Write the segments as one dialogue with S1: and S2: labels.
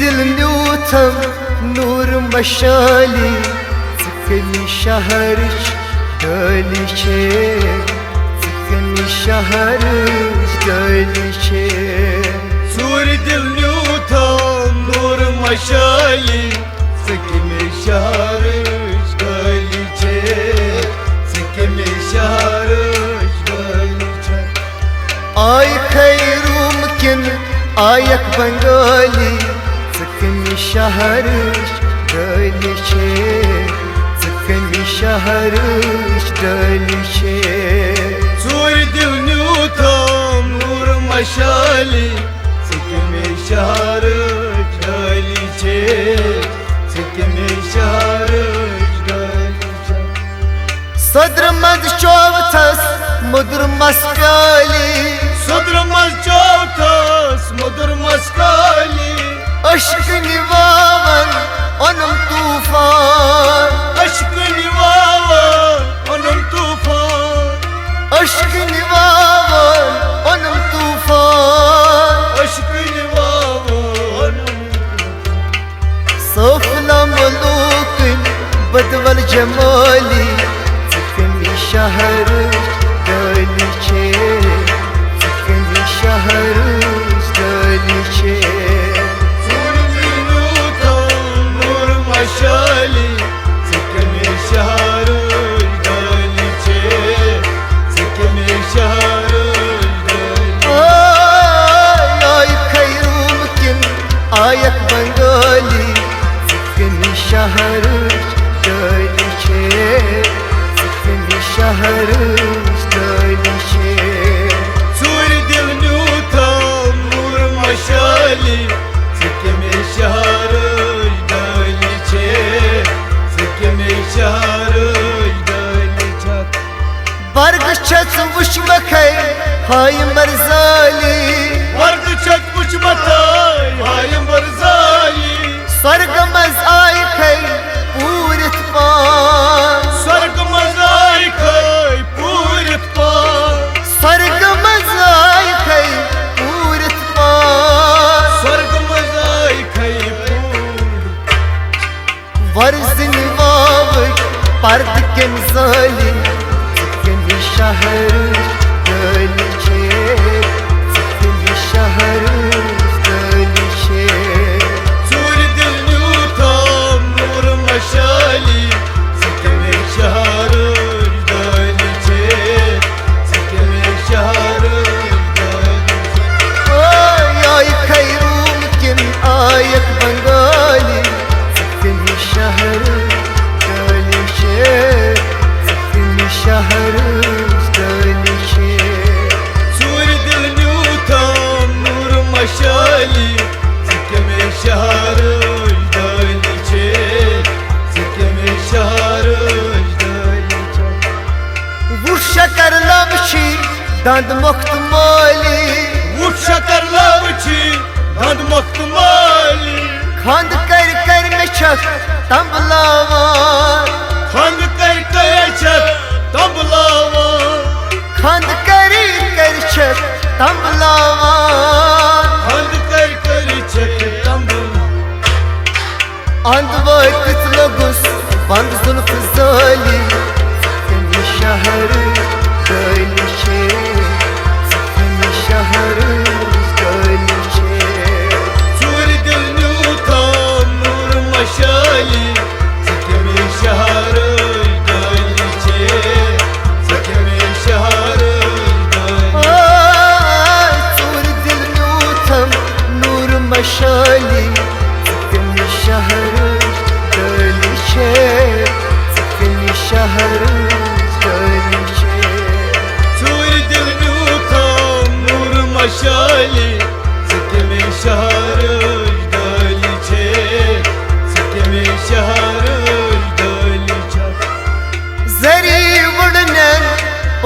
S1: دل نيوتم نور مشالي سكني شهرش دالي شيء سكني شهرش دالي شيء
S2: سور دل نيوتم نور مشالي سكني شهرش دالي شيء سكني شهرش دالي شيء
S1: آي خير ممكن آيك بنغالي سكني شهرش دالي شيء سكني شهرش دالي شيء
S2: سور دل نيوتم نور مشالي سكني شهرش دالي شيء سكني شهرش دالي شيء
S1: صدر مد شوفتس مدر مسكالي
S2: صدر مسجوتس مدر مسكالي
S1: عشق نواون انم طوفان
S2: عشق نواون انم طوفان
S1: عشق نواون انم طوفان
S2: عشق نواون
S1: صفنا ملوك بدول جمالي سكني شهرش دالي شيء سكني شهرش دالي شيء
S2: سور نيوتم نور مشالي سكني شهرش دالي شيء سكني شهرش دالي
S1: آي خير ممكن آيك بنغالي سكني شهرش دالي شيء سكني شهرش دالي شيء
S2: سور دل نيوتم نور مشالي سكني شهرش دالي شيء سكني شهرش دالي شيء
S1: برگ چت وشمکه های مرزالی
S2: ورد چت وشمتای های مرزالی
S1: سرگمز آی خی پورت پان
S2: سرگمز آی خی پورت پان
S1: سرگمز آی خی پورت پان
S2: سرگمز آی خی پورت
S1: ورزن واوک پرد کنزالی سکنی شهرش دالی شیء سکنی شهرش دالی شیء
S2: سور دل نيوتم نور مشالي سكني شهرش دالي شيء سكني شهرش دالي
S1: آي خير ممكن آيك بنغالي سكني شهرش دالي شيء سكني شهرش دالي شيء
S2: سور دل نيوتم نور مشالي سكني شهرش دالي شيء سكني شهرش دالي شيء
S1: وش شكر لمشي دند مختمالي
S2: وش شكر لابچي دند مختمالي
S1: خاند كر مشك تنبلاوان
S2: خاند كركيچت تبلاوان
S1: خاند كر شك تنبلاوان
S2: خاند كركيچت تبلاوان
S1: عند وقت لغس بند زلف زالي سكني شهرش دالي شيء سكني شهرش دالي شيء
S2: سور دل نيوتم نور مشالي سكني شهرش دالي شيء سكني شهرش دالي
S1: صور دل نيوتم نور مشالي سكني شهرش دالي شيء سكني شهرش دالي شيء
S2: سور دل نيوتم نور مشالي سكني شهرش دالي شيء سكني شهرش دالي شيء
S1: زري وڑنن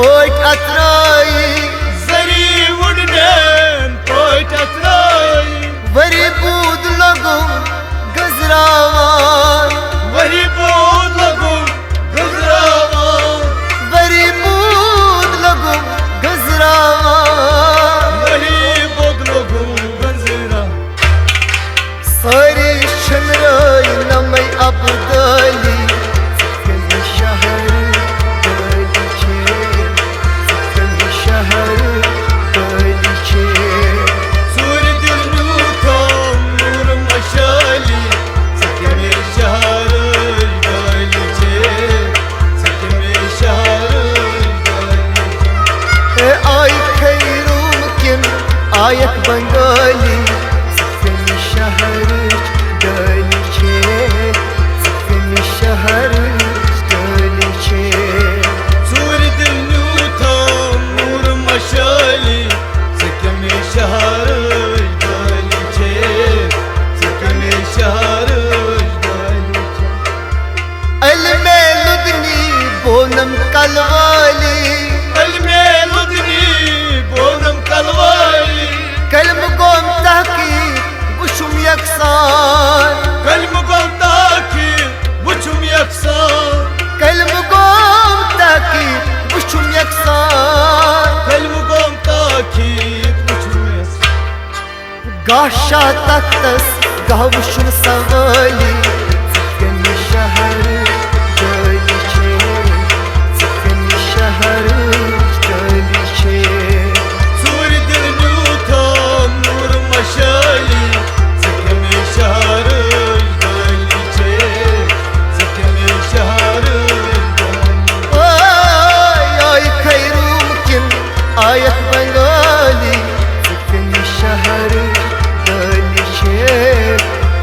S1: اوٹ اترائی
S2: زري وڑنن پويت اتراي
S1: وری بود لگو گزراوان
S2: وهي بود لگو گزراوان
S1: وری بود لگو گزراوان
S2: وهي بود لگو گزراوان
S1: سای بونم كالوالي
S2: الميلودني بونم كالوالي
S1: كلم قوم تحكي وشم يكسان
S2: كلم قوم تحكي وشم يكسان
S1: كلم قوم تحكي وشم يكسان
S2: كلم قوم تحكي وشم يكسان
S1: قاشا تكتس قهوشم سوالي سكني شهر دولي شيء سكني شهر دولي شيء
S2: سور دلنوتم نور مشالي سكني شهر دولي شيء سكني شهر
S1: آي خير ممكن آية بنغالي سكني شهر دولي شيء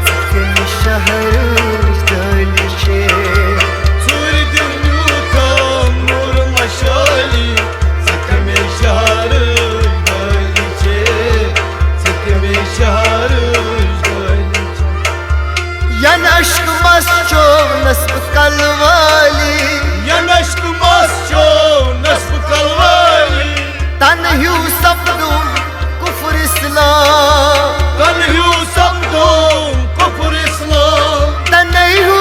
S1: سكني شهر دولي شيء
S2: سور دلنوتم نور مشالي سكني شهر دولي شيء سكني شهر دولي
S1: ين عشق مسجو نسب قلوالي
S2: ينشك مسجو نسب كالوالي
S1: تنهيو سبدون كفر اسلام
S2: تنهيو صمدوم كفر اسلام
S1: تنهيو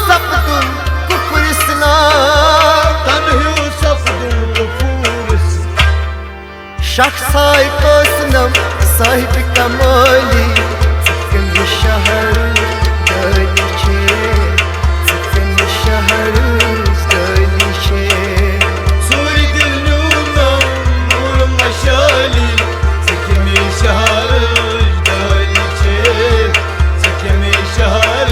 S1: سبدون كفر اسلام
S2: تنهيو صفدوم كفر اسلام
S1: شخصاي قسنم صاحب كمالي سكن الشهر دولي شيء سكن الشهر دولي شيء
S2: سور دلنوم نور مشالي سكني شهر دولي شيء سكني شهر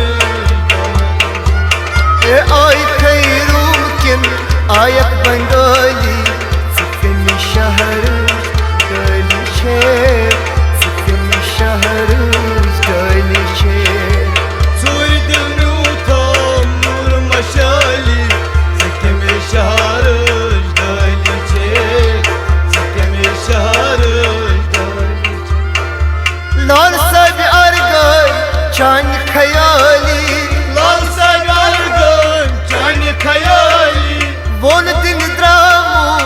S1: آي خير ممكن آية بنغالي سكن الشهر دولي شيء سكن الشهر دولي شيء
S2: سور دلنوتم نور مشالي سكني شهر دولي شيء سكني شهر دولي
S1: لال سب أرغاي چان خيالي
S2: لال سجارگن چانی خیالی
S1: ون دن درامو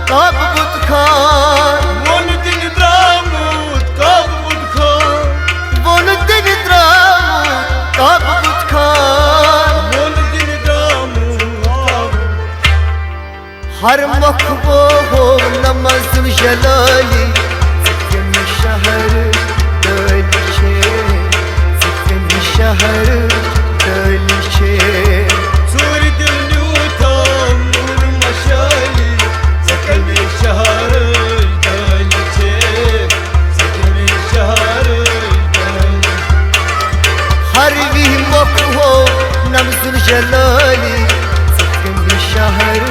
S1: كاب بutخان
S2: ون دل درامود کاب بود خان
S1: ون دن درامو كاب بutخان
S2: ون دل درامود کاب
S1: هر مخبو هو نماز جلالي سكن الشهر دولي شيء سكن الشهر دولي شيء
S2: سور دلنوتم نور مشالی سکمی شهر دلی چه سکمی شهر دلی
S1: هر وی مخبو نماز جلالي سكن الشهر